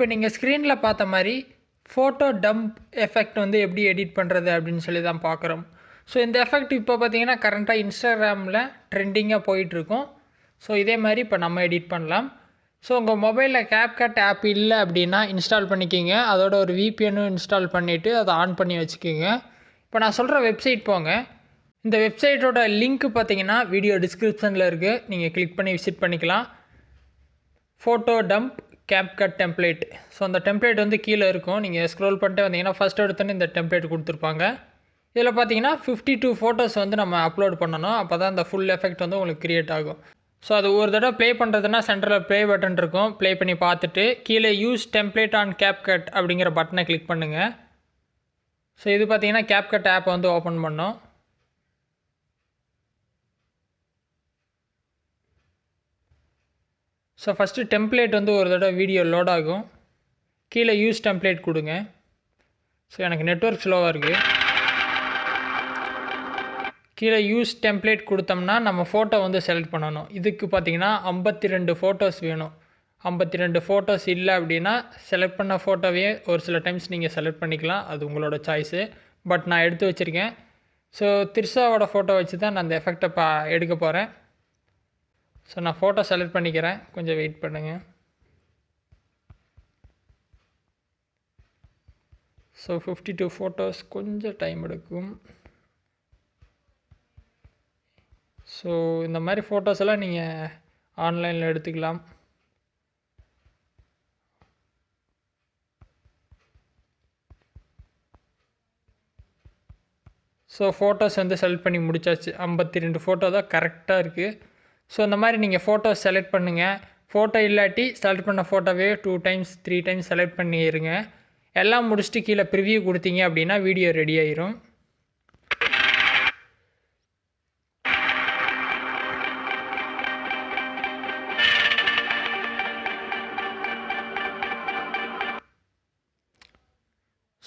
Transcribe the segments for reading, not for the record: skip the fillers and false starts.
இப்போ நீங்கள் ஸ்க்ரீனில் பார்த்த மாதிரி ஃபோட்டோ டம்ப் எஃபெக்ட் வந்து எப்படி எடிட் பண்ணுறது அப்படின்னு சொல்லி தான் பார்க்குறோம். ஸோ இந்த எஃபெக்ட் இப்போ பார்த்தீங்கன்னா கரண்ட்டாக இன்ஸ்டாகிராமில் ட்ரெண்டிங்காக போயிட்டுருக்கும். ஸோ இதே மாதிரி இப்போ நம்ம எடிட் பண்ணலாம். ஸோ உங்கள் மொபைலில் Capcut ஆப் இல்லை அப்படின்னா இன்ஸ்டால் பண்ணிக்கிங்க. அதோட ஒரு VPNனும் இன்ஸ்டால் பண்ணிவிட்டு அதை ஆன் பண்ணி வச்சுக்கோங்க. இப்போ நான் சொல்கிற வெப்சைட் போங்க. இந்த வெப்சைட்டோட லிங்க் பார்த்தீங்கன்னா வீடியோ டிஸ்கிரிப்ஷனில் இருக்குது. நீங்கள் கிளிக் பண்ணி விசிட் பண்ணிக்கலாம். Photo dump Capcut template. So அந்த டெம்ப்ளேட் வந்து கீழே இருக்கும். நீங்கள் ஸ்க்ரோல் பண்ணிட்டு வந்தீங்கன்னா ஃபஸ்ட் எடுத்தோன்னே இந்த டெம்ப்ளேட் கொடுத்துருப்பாங்க. இதில் பார்த்தீங்கன்னா 52 ஃபோட்டோஸ் வந்து நம்ம அப்லோட் பண்ணணும். அப்போ தான் அந்த ஃபுல் எஃபெக்ட் வந்து உங்களுக்கு க்ரியேட் ஆகும். ஸோ அது ஒரு தடவை ப்ளே பண்ணுறதுனா சென்டரில் ப்ளே பட்டன் இருக்கும். ப்ளே பண்ணி பார்த்துட்டு கீழே யூஸ் டெம்ப்ளேட் ஆன் Capcut அப்படிங்கிற பட்டனை கிளிக் பண்ணுங்கள். ஸோ இது பார்த்தீங்கன்னா Capcut ஆப்பை வந்து ஓப்பன் பண்ணோம். ஸோ ஃபஸ்ட்டு டெம்ப்ளேட் வந்து ஒரு தடவை வீடியோ லோட் ஆகும். கீழே யூஸ் டெம்ப்ளேட் கொடுங்க. ஸோ எனக்கு நெட்வொர்க் ஸ்லோவாக இருக்குது. கீழே யூஸ் டெம்ப்ளேட் கொடுத்தோம்னா நம்ம ஃபோட்டோ வந்து செலக்ட் பண்ணணும். இதுக்கு பார்த்தீங்கன்னா 52 ஃபோட்டோஸ் வேணும். 52 ஃபோட்டோஸ் இல்லை அப்படின்னா செலக்ட் பண்ண ஃபோட்டோவே ஒரு சில டைம்ஸ் நீங்கள் செலக்ட் பண்ணிக்கலாம். அது உங்களோட சாய்ஸு. பட் நான் எடுத்து வச்சுருக்கேன். ஸோ திரிஷாவோட ஃபோட்டோ வச்சு தான் நான் அந்த எஃபெக்டை எடுக்க போகிறேன். ஸோ நான் ஃபோட்டோ செலக்ட் பண்ணிக்கிறேன். கொஞ்சம் வெயிட் பண்ணுங்கள். ஸோ 52 ஃபோட்டோஸ் கொஞ்சம் டைம் எடுக்கும். ஸோ இந்த மாதிரி ஃபோட்டோஸ் எல்லாம் நீங்கள் ஆன்லைனில் எடுத்துக்கலாம். ஸோ ஃபோட்டோஸ் வந்து செலக்ட் பண்ணி முடிச்சாச்சு. 52 ஃபோட்டோ தான் கரெக்டாக இருக்குது. ஸோ இந்த மாதிரி நீங்கள் ஃபோட்டோ செலக்ட் பண்ணுங்கள். ஃபோட்டோ இல்லாட்டி செலக்ட் பண்ண ஃபோட்டோவே 2 டைம்ஸ் 3 டைம்ஸ் செலக்ட் பண்ணிடுங்க. எல்லாம் முடிச்சுட்டு கீழே ப்ரிவியூ கொடுத்தீங்க அப்படின்னா வீடியோ ரெடி ஆயிரும்.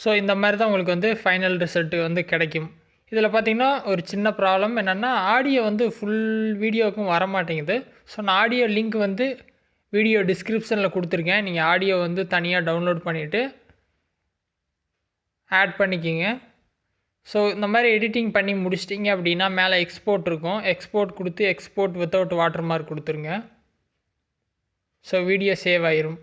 ஸோ இந்த மாதிரி தான் உங்களுக்கு வந்து ஃபைனல் ரிசல்ட்டு வந்து கிடைக்கும். இதில் பார்த்திங்கன்னா ஒரு சின்ன ப்ராப்ளம் என்னென்னா ஆடியோ வந்து ஃபுல் வீடியோவுக்கும் வர மாட்டேங்குது. ஸோ நான் ஆடியோ லிங்க் வந்து வீடியோ டிஸ்கிரிப்ஷனில் கொடுத்துருக்கேன். நீங்கள் ஆடியோ வந்து தனியாக டவுன்லோட் பண்ணிவிட்டு ஆட் பண்ணிக்கிங்க. ஸோ இந்த மாதிரி எடிட்டிங் பண்ணி முடிச்சிட்டிங்க அப்படின்னா மேலே எக்ஸ்போர்ட் இருக்கும். எக்ஸ்போர்ட் கொடுத்து எக்ஸ்போர்ட் வித்தவுட் வாட்டர் மார்க் கொடுத்துருங்க. ஸோ வீடியோ சேவ் ஆயிரும்.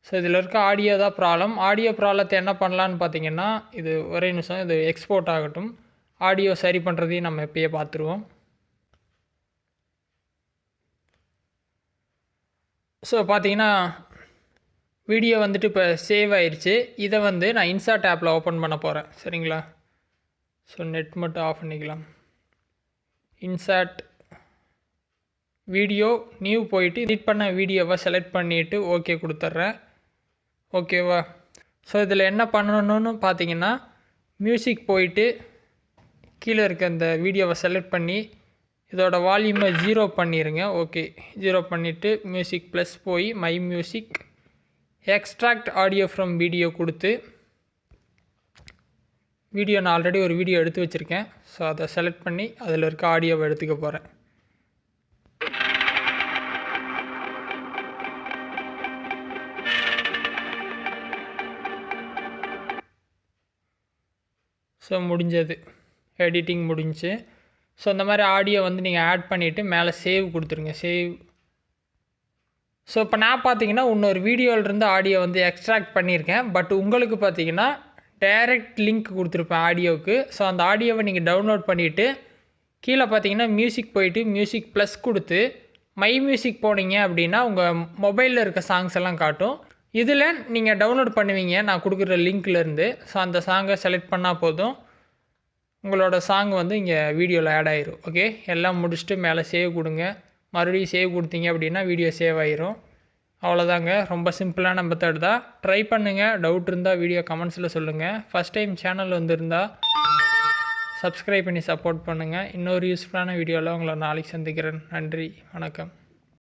ஸோ இதில் இருக்க ஆடியோ தான் ப்ராப்ளம். ஆடியோ ப்ராப்ளத்தை என்ன பண்ணலான்னு பார்த்தீங்கன்னா இது ஒரே நிமிஷம் இது எக்ஸ்போர்ட் ஆகட்டும். ஆடியோ சரி பண்ணுறதையும் நம்ம எப்பயே பார்த்துருவோம். ஸோ பார்த்தீங்கன்னா வீடியோ வந்துட்டு இப்போ சேவ் ஆயிடுச்சு. இதை வந்து நான் இன்சர்ட் ஆப்பில் ஓப்பன் பண்ண போகிறேன். சரிங்களா? ஸோ நெட் மட்டும் ஆஃப் பண்ணிக்கலாம். இன்சர்ட் வீடியோ நியூ போயிட்டு எடிட் பண்ண வீடியோவை செலக்ட் பண்ணிவிட்டு ஓகே கொடுத்துட்றேன். ஓகேவா? ஸோ இதில் என்ன பண்ணணும்னு பார்த்தீங்கன்னா மியூசிக் போயிட்டு கீழே இருக்க இந்த வீடியோவை செலக்ட் பண்ணி இதோட வால்யூமை 0 பண்ணிடுங்க. ஓகே 0 பண்ணிவிட்டு மியூசிக் ப்ளஸ் போய் my music extract audio from video கொடுத்து வீடியோ நான் ஆல்ரெடி ஒரு வீடியோ எடுத்து வச்சுருக்கேன். ஸோ அதை செலக்ட் பண்ணி அதில் இருக்க ஆடியோவை எடுத்துக்க போகிறேன். ஸோ முடிஞ்சது, எடிட்டிங் முடிஞ்சு. ஸோ இந்த மாதிரி ஆடியோ வந்து நீங்கள் ஆட் பண்ணிவிட்டு மேலே சேவ் கொடுத்துருங்க. சேவ். ஸோ இப்போ நான் பார்த்தீங்கன்னா இன்னொரு வீடியோவிலேருந்து ஆடியோ வந்து எக்ஸ்ட்ராக்ட் பண்ணியிருக்கேன். பட் உங்களுக்கு பார்த்தீங்கன்னா டைரக்ட் லிங்க் கொடுத்துருப்பேன் ஆடியோவுக்கு. ஸோ அந்த ஆடியோவை நீங்கள் டவுன்லோட் பண்ணிவிட்டு கீழே பார்த்தீங்கன்னா மியூசிக் போயிட்டு மியூசிக் ப்ளஸ் கொடுத்து மை மியூசிக் போனீங்க அப்படின்னா உங்கள் மொபைலில் இருக்க சாங்ஸ் எல்லாம் காட்டும். இதில் நீங்கள் டவுன்லோட் பண்ணுவீங்க நான் கொடுக்குற லிங்க்லேருந்து. ஸோ அந்த சாங்கை செலக்ட் பண்ணால் போதும், உங்களோட சாங் வந்து இங்கே வீடியோவில் ஆட் ஆயிரும். ஓகே, எல்லாம் முடிச்சுட்டு மேலே சேவ் கொடுங்க. மறுபடியும் சேவ் கொடுத்தீங்க அப்படின்னா வீடியோ சேவ் ஆயிரும். அவ்வளோதாங்க. ரொம்ப சிம்பிளான மெத்தட் தான். ட்ரை பண்ணுங்கள். டவுட் இருந்தால் வீடியோ கமெண்ட்ஸில் சொல்லுங்கள். ஃபஸ்ட் டைம் சேனல் வந்துருந்தால் சப்ஸ்கிரைப் பண்ணி சப்போர்ட் பண்ணுங்கள். இன்னொரு யூஸ்ஃபுல்லான வீடியோவில் உங்களை நாளைக்கு சந்திக்கிறேன். நன்றி, வணக்கம்.